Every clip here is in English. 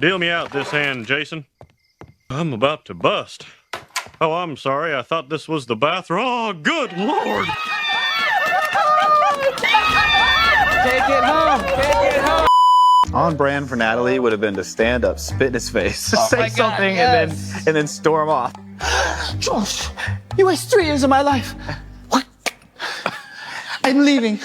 Deal me out this hand, Jason. I'm about to bust. Oh, I'm sorry. I thought this was the bathroom. Oh, good Lord. Take it home. Take it home. On brand for Natalie would have been to stand up, spit in his face, say something, and then storm off. Josh, you waste 3 years of my life. What? I'm leaving.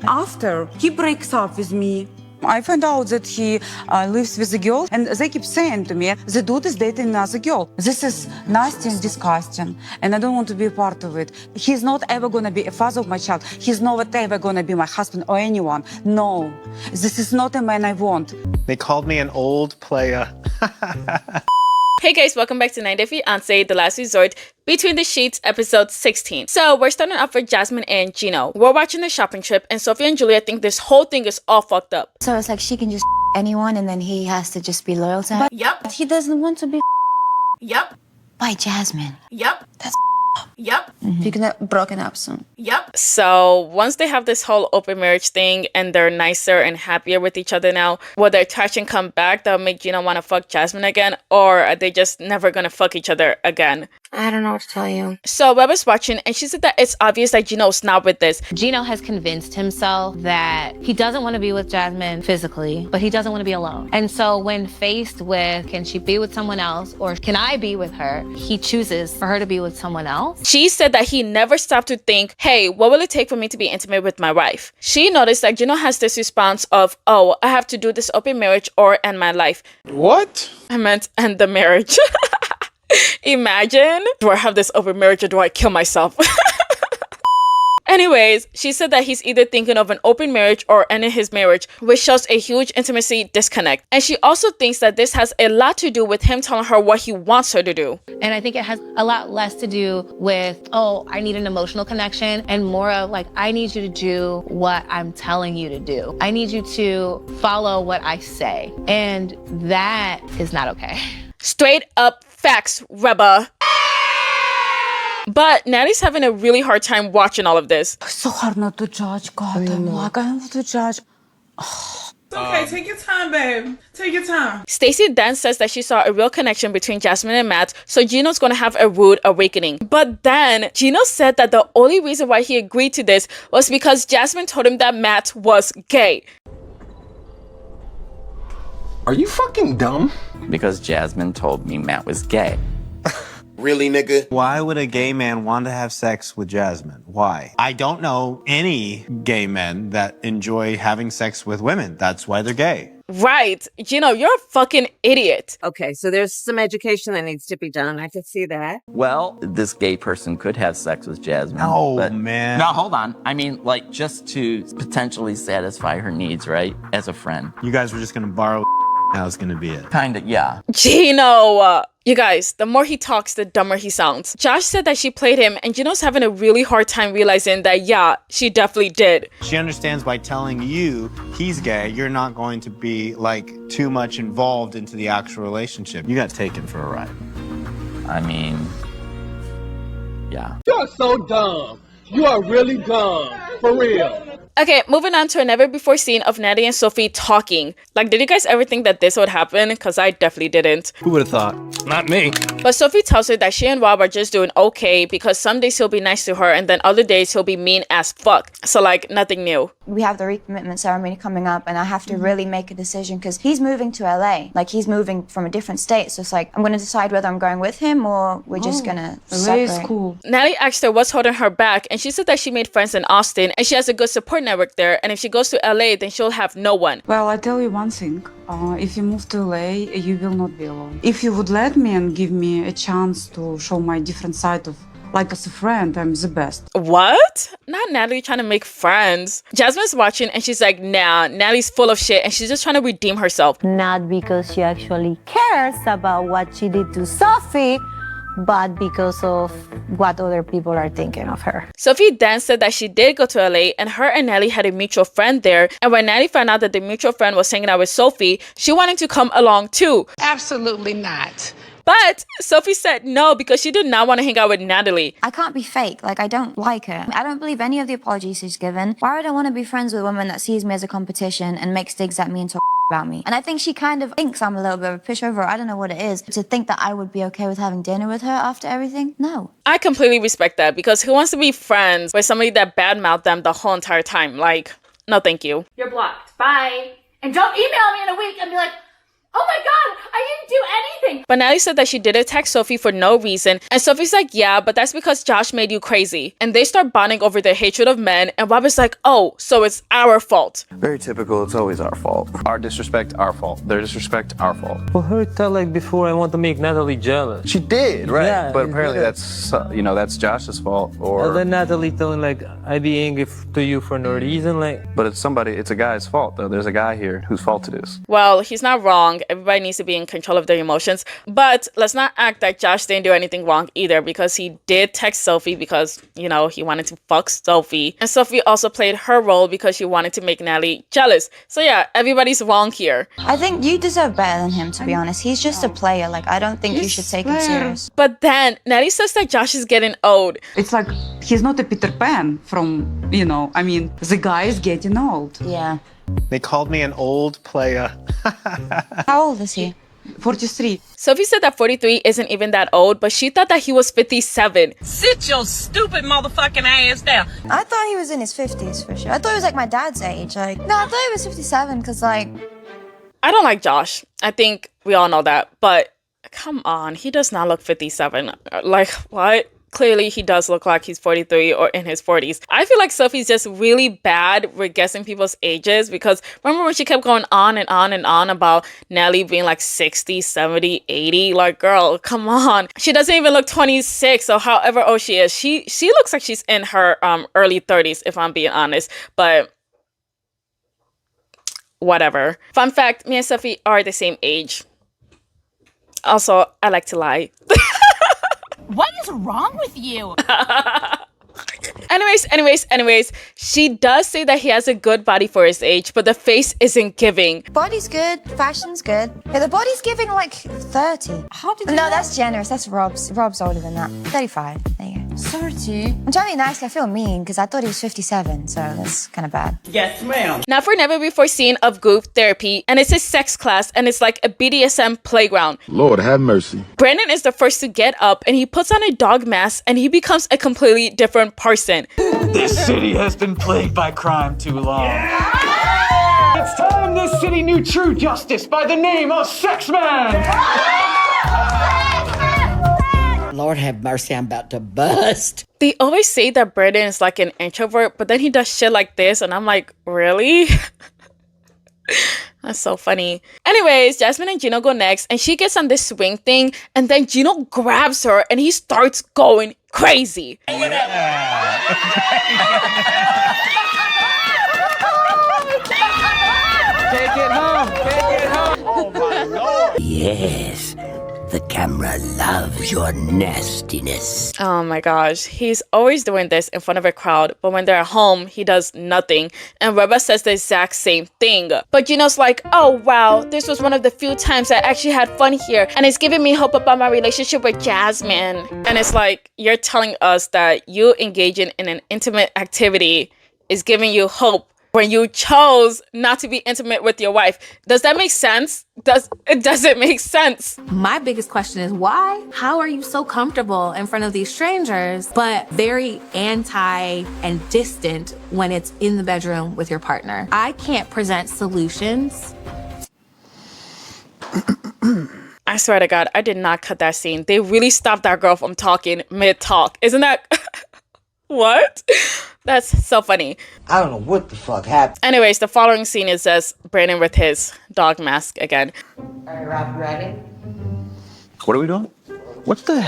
After he breaks up with me, I find out that he lives with a girl, and they keep saying to me, the dude is dating another girl. This is nasty and disgusting, and I don't want to be a part of it. He's not ever going to be a father of my child. He's not ever going to be my husband or anyone. No, this is not a man I want. They called me an old player. Hey guys, welcome back to 90 Day Fiance, The Last Resort, Between the Sheets, episode 16. So we're starting off with Jasmine and Gino. We're watching the shopping trip, and Sophie and Julia think this whole thing is all fucked up. So it's like she can just anyone, and then he has to just be loyal to her. But yep, he doesn't want to be Yep. By Jasmine. Yep. That's Yep. You're gonna broken up soon. Yep. So once they have this whole open marriage thing and they're nicer and happier with each other now, will their attraction come back that'll make Gino want to fuck Jasmine again? Or are they just never gonna fuck each other again? I don't know what to tell you. So Web was watching and she said that it's obvious that Gino's not with this. Gino has convinced himself that he doesn't want to be with Jasmine physically, but he doesn't want to be alone. And so when faced with, can she be with someone else or can I be with her? He chooses for her to be with someone else. She said that he never stopped to think, hey, what will it take for me to be intimate with my wife? She noticed that Gino has this response of, oh, I have to do this open marriage or end my life. What? I meant end the marriage. Imagine, do I have this open marriage or do I kill myself? Anyways, she said that he's either thinking of an open marriage or ending his marriage, which shows a huge intimacy disconnect. And she also thinks that this has a lot to do with him telling her what he wants her to do. And I think it has a lot less to do with, oh, I need an emotional connection, and more of like, I need you to do what I'm telling you to do. I need you to follow what I say. And that is not okay. Straight up facts, Reba. But Natalie's having a really hard time watching all of this. It's so hard not to judge, God. I'm like, I don't want to judge. It's okay, take your time, babe. Take your time. Stacey then says that she saw a real connection between Jasmine and Matt, so Gino's gonna have a rude awakening. But then Gino said that the only reason why he agreed to this was because Jasmine told him that Matt was gay. Are you fucking dumb? Because Jasmine told me Matt was gay. Really, nigga? Why would a gay man want to have sex with Jasmine? Why? I don't know any gay men that enjoy having sex with women. That's why they're gay. Right. Gino, you're a fucking idiot. Okay, so there's some education that needs to be done. I can see that. Well, this gay person could have sex with Jasmine. Oh, but man. No, hold on. I mean, like, just to potentially satisfy her needs, right? As a friend. You guys were just going to borrow. That was going to be it. Kinda, yeah. Gino! You guys, the more he talks, the dumber he sounds. Josh said that she played him, and Gino's having a really hard time realizing that, yeah, she definitely did. She understands by telling you he's gay, you're not going to be, like, too much involved into the actual relationship. You got taken for a ride. I mean, yeah. You're so dumb. You are really dumb. For real. Okay, moving on to a never before scene of Natalie and Sophie talking. Like, did you guys ever think that this would happen? Because I definitely didn't. Who would have thought? Not me. But Sophie tells her that she and Rob are just doing okay because some days he'll be nice to her and then other days he'll be mean as fuck. So, like, nothing new. We have the recommitment ceremony coming up, and I have to really make a decision because he's moving to LA. Like, he's moving from a different state. So it's like, I'm going to decide whether I'm going with him or we're just going to separate. LA is cool. Natalie asked her what's holding her back, and she said that she made friends in Austin and she has a good support network there, and if she goes to LA, then she'll have no one. Well, I tell you one thing. If you move to LA, you will not be alone. If you would let me and give me a chance to show my different side of, like, as a friend, I'm the best. What? Not Natalie trying to make friends. Jasmine's watching and she's like, nah, Natalie's full of shit and she's just trying to redeem herself. Not because she actually cares about what she did to Sophie, but because of what other people are thinking of her. Sophie then said that she did go to LA and her and Natalie had a mutual friend there, and when Natalie found out that the mutual friend was hanging out with Sophie, she wanted to come along too. Absolutely not. But Sophie said no because she did not want to hang out with Natalie. I can't be fake. Like, I don't like her. I don't believe any of the apologies she's given. Why would I want to be friends with a woman that sees me as a competition and makes digs at me and talks about me? And I think she kind of thinks I'm a little bit of a pushover. I don't know what it is. To think that I would be okay with having dinner with her after everything? No. I completely respect that because who wants to be friends with somebody that badmouthed them the whole entire time? Like, no thank you. You're blocked. Bye. And don't email me in a week and be like, oh my God, I didn't do anything. But Natalie said that she did attack Sophie for no reason. And Sophie's like, yeah, but that's because Josh made you crazy. And they start bonding over their hatred of men. And Rob is like, oh, so it's our fault. Very typical. It's always our fault. Our disrespect, our fault. Their disrespect, our fault. For her to tell like before, I want to make Natalie jealous. She did, right? Yeah, but apparently that's, that's Josh's fault. And then Natalie telling like, I'd be angry to you for no reason. Like, but it's a guy's fault though. There's a guy here whose fault it is. Well, he's not wrong. Everybody needs to be in control of their emotions. But let's not act like Josh didn't do anything wrong either because he did text Sophie because, he wanted to fuck Sophie. And Sophie also played her role because she wanted to make Natalie jealous. So yeah, everybody's wrong here. I think you deserve better than him, to be honest. He's just a player. Like, I don't think you should take him serious. But then Natalie says that Josh is getting old. It's like he's not a Peter Pan from, the guy is getting old. Yeah. They called me an old player. How old is he? 43. Sophie said that 43 isn't even that old, but she thought that he was 57. Sit your stupid motherfucking ass down. I thought he was in his 50s for sure. I thought he was like my dad's age. No, I thought he was 57 because I don't like Josh. I think we all know that. But come on, he does not look 57. Like, what? Clearly, he does look like he's 43 or in his 40s. I feel like Sophie's just really bad with guessing people's ages because remember when she kept going on and on and on about Natalie being like 60, 70, 80? Like, girl, come on. She doesn't even look 26 or however old she is. She looks like she's in her early 30s, if I'm being honest. But whatever. Fun fact, me and Sophie are the same age. Also, I like to lie. What is wrong with you? Anyways, she does say that he has a good body for his age, but the face isn't giving. Body's good, fashion's good. Yeah, the body's giving like 30. How did you No, that's generous. That's Rob's. Rob's older than that. 35. There you go. 30? I'm trying to be nice. I feel mean because I thought he was 57, so that's kind of bad. Yes, ma'am. Now for never before seen of group therapy, and it's his sex class, and it's like a BDSM playground. Lord have mercy. Brandon is the first to get up, and he puts on a dog mask, and he becomes a completely different person. This city has been plagued by crime too long. It's time this city knew true justice by the name of Sex Man! Lord have mercy, I'm about to bust. They always say that Brandon is like an introvert, but then he does shit like this, and I'm like, really? That's so funny. Anyways, Jasmine and Gino go next, and she gets on this swing thing, and then Gino grabs her, and he starts going crazy. Take it home! Take it home! Oh my Lord! Yes, the camera loves your nastiness. Oh my gosh, he's always doing this in front of a crowd, but when they're at home, he does nothing. And Reba says the exact same thing. But Gino's like, oh wow, this was one of the few times I actually had fun here, and it's giving me hope about my relationship with Jasmine. And it's like, you're telling us that you engaging in an intimate activity is giving you hope when you chose not to be intimate with your wife. Does that make sense? Does it make sense? My biggest question is why? How are you so comfortable in front of these strangers, but very anti and distant when it's in the bedroom with your partner? I can't present solutions. I swear to God, I did not cut that scene. They really stopped that girl from talking mid-talk. Isn't that... What? That's so funny. I don't know what the fuck happened. Anyways, the following scene is just Brandon with his dog mask again. All right, Rob, you ready? What are we doing? What the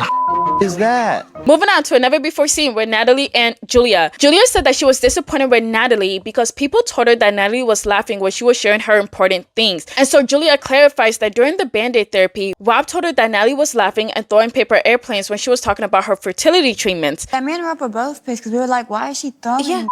is that? Moving on to a never before scene with Natalie and Julia. Julia said that she was disappointed with Natalie because people told her that Natalie was laughing when she was sharing her important things. And so Julia clarifies that during the Band-Aid therapy, Rob told her that Natalie was laughing and throwing paper airplanes when she was talking about her fertility treatments. Yeah, me and Rob were both pissed because we were like, why is she throwing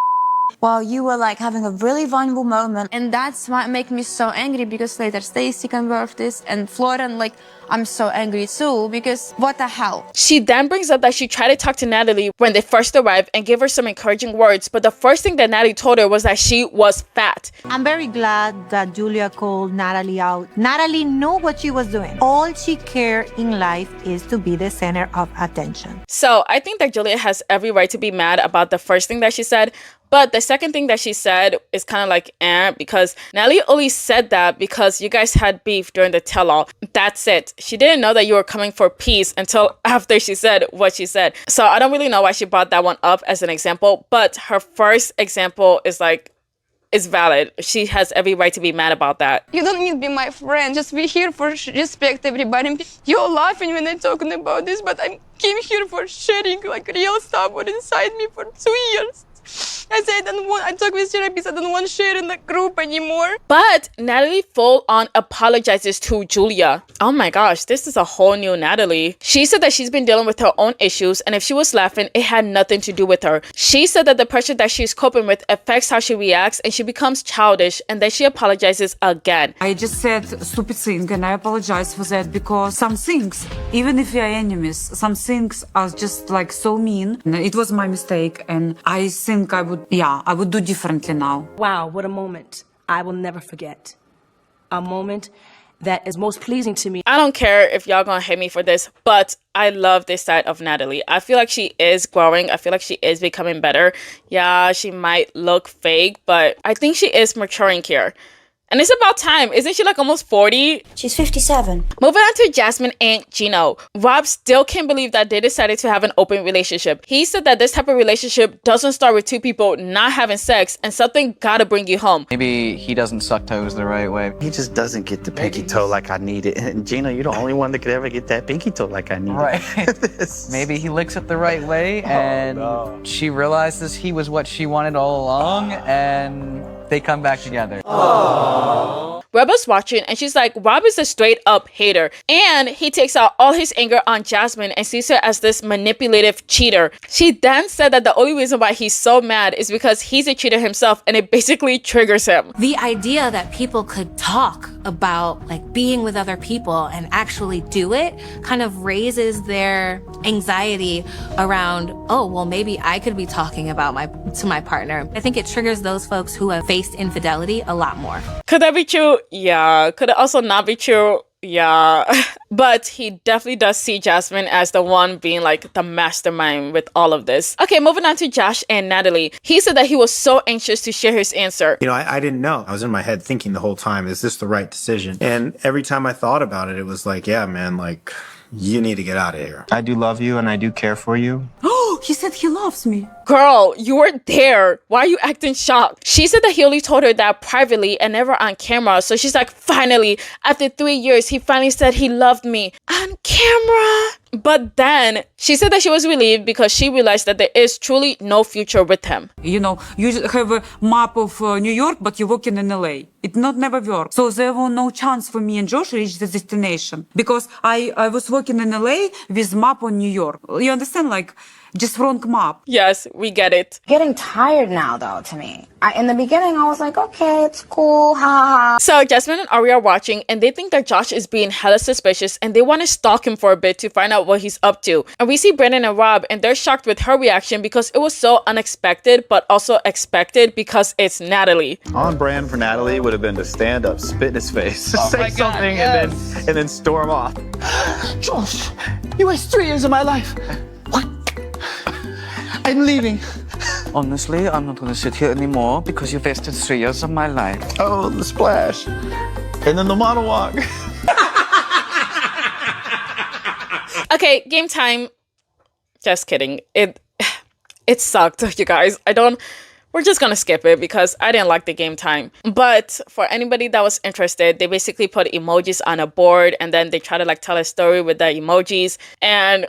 while you were like having a really vulnerable moment. And that's what makes me so angry, because later Stacy confirmed this and Florian, like, I'm so angry too, because what the hell? She then brings up that she tried to talk to Natalie when they first arrived and gave her some encouraging words, but the first thing that Natalie told her was that she was fat. I'm very glad that Julia called Natalie out. Natalie knew what she was doing. All she cared in life is to be the center of attention. So I think that Julia has every right to be mad about the first thing that she said. But the second thing that she said is kind of like, because Natalie only said that because you guys had beef during the tell-all. That's it. She didn't know that you were coming for peace until after she said what she said. So I don't really know why she brought that one up as an example. But her first example is like, is valid. She has every right to be mad about that. You don't need to be my friend. Just be here for respect everybody. You're laughing when I'm talking about this, but I came here for sharing like real stuff what inside me for 2 years. I said I talk with therapists, I don't want to share in the group anymore. But Natalie full on apologizes to Julia. Oh my gosh, this is a whole new Natalie. She said that she's been dealing with her own issues, and if she was laughing, it had nothing to do with her. She said that the pressure that she's coping with affects how she reacts, and she becomes childish, and then she apologizes again. I just said stupid thing, and I apologize for that, because some things, even if we are enemies, some things are just like so mean. It was my mistake, and I think I would do differently now. Wow, what a moment I will never forget. A moment that is most pleasing to me. I don't care if y'all gonna hate me for this, but I love this side of Natalie. I feel like she is growing. I feel like she is becoming better. Yeah, she might look fake, but I think she is maturing here. And it's about time. Isn't she like almost 40? She's 57. Moving on to Jasmine and Gino. Rob still can't believe that they decided to have an open relationship. He said that this type of relationship doesn't start with two people not having sex, and something gotta bring you home. Maybe he doesn't suck toes the right way. He just doesn't get the pinky toe like I need it. And Gino, you're the only one that could ever get that pinky toe like I need it. Maybe he licks it the right way, and she realizes he was what she wanted all along, and they come back together. Rebel's watching, and she's like, Rob is a straight up hater, and he takes out all his anger on Jasmine and sees her as this manipulative cheater. She then said that the only reason why he's so mad is because he's a cheater himself, and it basically triggers him. The idea that people could talk about like being with other people and actually do it kind of raises their anxiety around, oh, well, maybe I could be talking about to my partner. I think it triggers those folks who have faced infidelity a lot more. Could that be true? Yeah. Could it also not be true? Yeah. But he definitely does see Jasmine as the one being like the mastermind with all of this. Okay, moving on to Josh and Natalie. He said that he was so anxious to share his answer. You know, I didn't know. I was in my head thinking the whole time, is this the right decision? And every time I thought about it, it was like, yeah, man, like, you need to get out of here. I do love you and I do care for you. Oh, he said he loves me. Girl, you were there. Why are you acting shocked? She said that he only told her that privately and never on camera. So she's like, finally, after 3 years, he finally said he loved me on camera. But then she said that she was relieved because she realized that there is truly no future with him. You know, you have a map of New York, but you're working in LA. It not never worked. So there was no chance for me and Josh to reach the destination because I was working in LA with map on New York. You understand? Like, just wrong map. Yes, we get it. Getting tired now, though, to me. In the beginning, I was like, okay, it's cool, ha ha. So Jasmine and Ari are watching, and they think that Josh is being hella suspicious, and they want to stalk him for a bit to find out what he's up to. And we see Brandon and Rob, and they're shocked with her reaction because it was so unexpected, but also expected because it's Natalie. On brand for Natalie would have been to stand up, spit in his face, say something, and then storm off. Josh, you waste 3 years of my life. What? I'm leaving. Honestly, I'm not gonna sit here anymore because you wasted 3 years of my life. Oh, the splash. And then the monologue. Okay, game time. Just kidding. It sucked, you guys. We're just gonna skip it because I didn't like the game time. But for anybody that was interested, they basically put emojis on a board and then they try to like tell a story with the emojis. And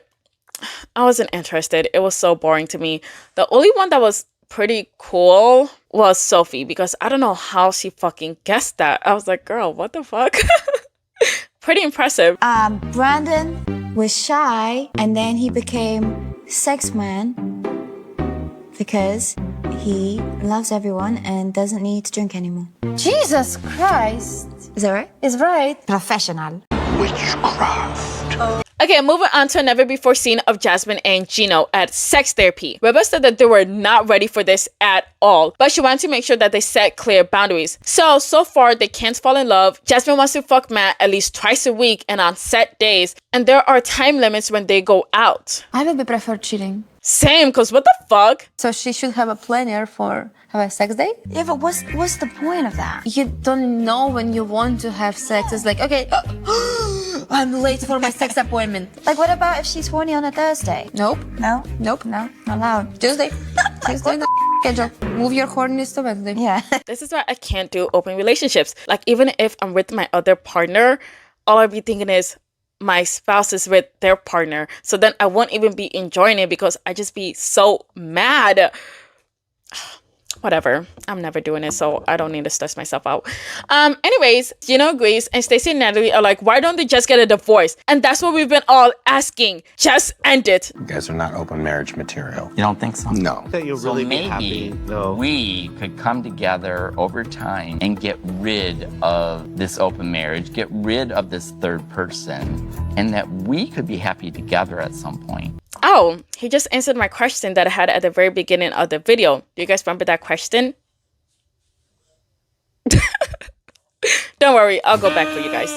I wasn't interested. It was so boring to me. The only one that was pretty cool was Sophie because I don't know how she fucking guessed that. I was like, girl, what the fuck? Pretty impressive. Brandon was shy and then he became sex man because he loves everyone and doesn't need to drink anymore. Jesus Christ. Is that right? It's right. Professional. Okay, moving on to a never before scene of Jasmine and Gino at sex therapy. Rebecca said that they were not ready for this at all, but she wanted to make sure that they set clear boundaries. So far, they can't fall in love. Jasmine wants to fuck Matt at least twice a week and on set days, and there are time limits when they go out. I would prefer cheating. Same, because what the fuck? So she should have a planner for have a sex date? Yeah, but what's the point of that? You don't know when you want to have sex. It's like, okay, I'm late for my sex appointment. Like, what about if she's horny on a Thursday? Nope. No? Nope. No? Not allowed. Tuesday. Tuesday the schedule. Move your horniness to Wednesday. Yeah. This is why I can't do open relationships. Like, even if I'm with my other partner, all I'll be thinking is, my spouse is with their partner. So then I won't even be enjoying it because I just be so mad. Whatever. I'm never doing it, so I don't need to stress myself out. Anyways, Gino agrees, and Stacey and Natalie are like, why don't they just get a divorce? And that's what we've been all asking. Just end it. You guys are not open marriage material. You don't think so? No. That you'll So really be maybe happy, though. we could come together over time and get rid of this open marriage, get rid of this third person, and that we could be happy together at some point. Oh, he just answered my question that I had at the very beginning of the video. Do you guys remember that question? Don't worry, I'll go back for you guys.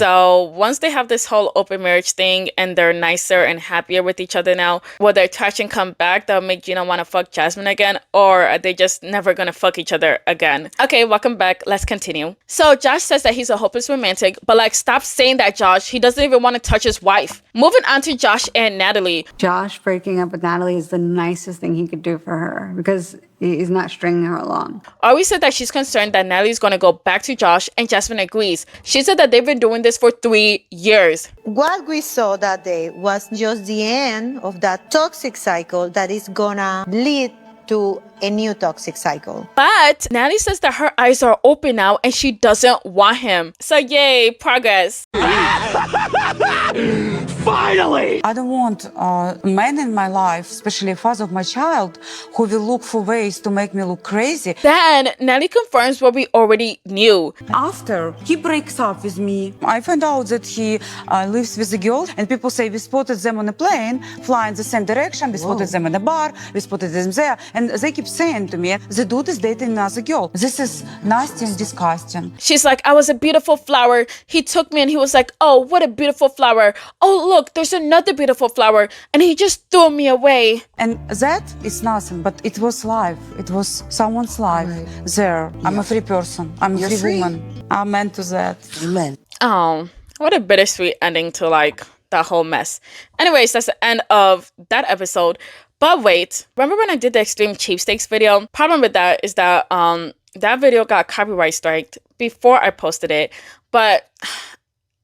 So once they have this whole open marriage thing and they're nicer and happier with each other now, will their attraction come back that'll make Gino want to fuck Jasmine again? Or are they just never gonna fuck each other again? Okay, welcome back. Let's continue. So Josh says that he's a hopeless romantic, but like, stop saying that, Josh. He doesn't even want to touch his wife. Moving on to Josh and Natalie. Josh breaking up with Natalie is the nicest thing he could do for her because he's not stringing her along. Ari said that she's concerned that Natalie's going to go back to Josh, and Jasmine agrees. She said that they've been doing this for 3 years. What we saw that day was just the end of that toxic cycle that is gonna lead to a new toxic cycle. But Natalie says that her eyes are open now and she doesn't want him. So yay, progress. Finally! I don't want a man in my life, especially a father of my child, who will look for ways to make me look crazy. Then Natalie confirms what we already knew. After he breaks up with me, I find out that he lives with a girl, and people say we spotted them on a plane, flying the same direction, we spotted them in a bar, we spotted them there, and they keep saying to me, the dude is dating another girl. This is nasty and disgusting. She's like, I was a beautiful flower. He took me and he was like, oh, what a beautiful flower. Oh, look, there's another beautiful flower. And he just threw me away. And that is nothing, but it was life. It was someone's life there. I'm a free person. I'm a free woman. I'm meant to that. Amen. Oh, what a bittersweet ending to like that whole mess. Anyways, that's the end of that episode. But wait, remember when I did the extreme cheapsteaks video? Problem with that is that that video got copyright striked before I posted it. But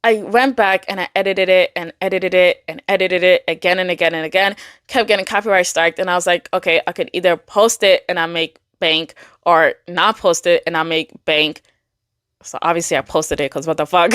I went back and I edited it and edited it and edited it again and again and again. Kept getting copyright striked, and I was like, okay, I could either post it and I make bank, or not post it and I make bank. So obviously I posted it because what the fuck.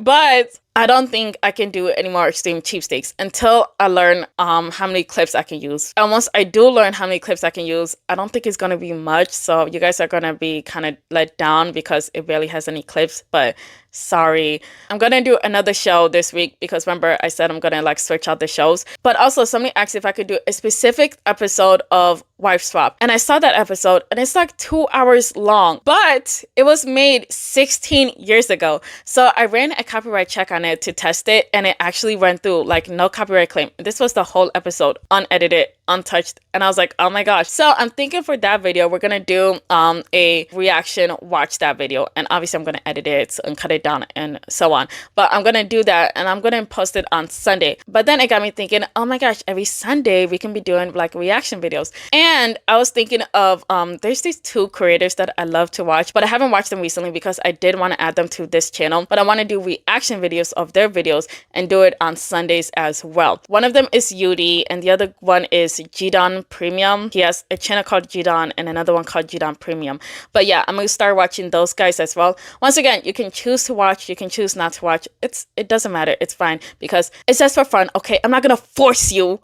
But I don't think I can do any more extreme cheapsteaks until I learn how many clips I can use. And once I do learn how many clips I can use, I don't think it's going to be much. So you guys are going to be kind of let down because it barely has any clips. But sorry. I'm going to do another show this week because remember I said I'm going to like switch out the shows. But also somebody asked if I could do a specific episode of Wife Swap. And I saw that episode and it's like 2 hours long. But it was made 16 years ago. So I ran a copyright check on it to test it, and it actually went through, like, no copyright claim. This was the whole episode, unedited, untouched, and I was like, oh my gosh. So I'm thinking for that video we're gonna do a reaction watch that video, and obviously I'm gonna edit it and cut it down and so on, but I'm gonna do that and I'm gonna post it on Sunday. But then it got me thinking, oh my gosh, every Sunday we can be doing like reaction videos. And I was thinking of there's these two creators that I love to watch, but I haven't watched them recently because I did want to add them to this channel, but I want to do reaction videos of their videos and do it on Sundays as well. One of them is Yudi and the other one is Gidon Premium. He has a channel called Gidon and another one called Gidon Premium. But yeah, I'm gonna start watching those guys as well. Once again, you can choose to watch, you can choose not to watch. It doesn't matter, it's fine, because it's just for fun. Okay, I'm not gonna force you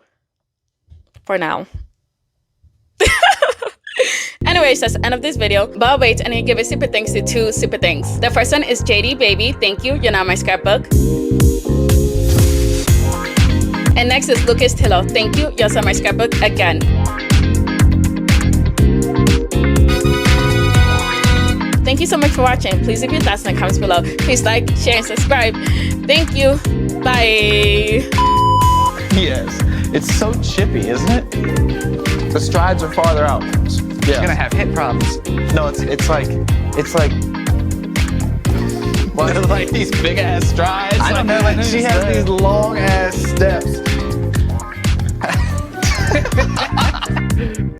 for now. Anyways, that's the end of this video. But wait, I need to give a super thanks to 2 super thanks. The first one is JD Baby. Thank you. You're not my scrapbook. And next is Lucas Tillo. Thank you. You're also my scrapbook again. Thank you so much for watching. Please leave your thoughts in the comments below. Please like, share, and subscribe. Thank you. Bye. Yes. It's so chippy, isn't it? The strides are farther out. You're gonna have hip problems. No, it's like what? Like these big ass strides. I don't know. Like, she has these long ass steps.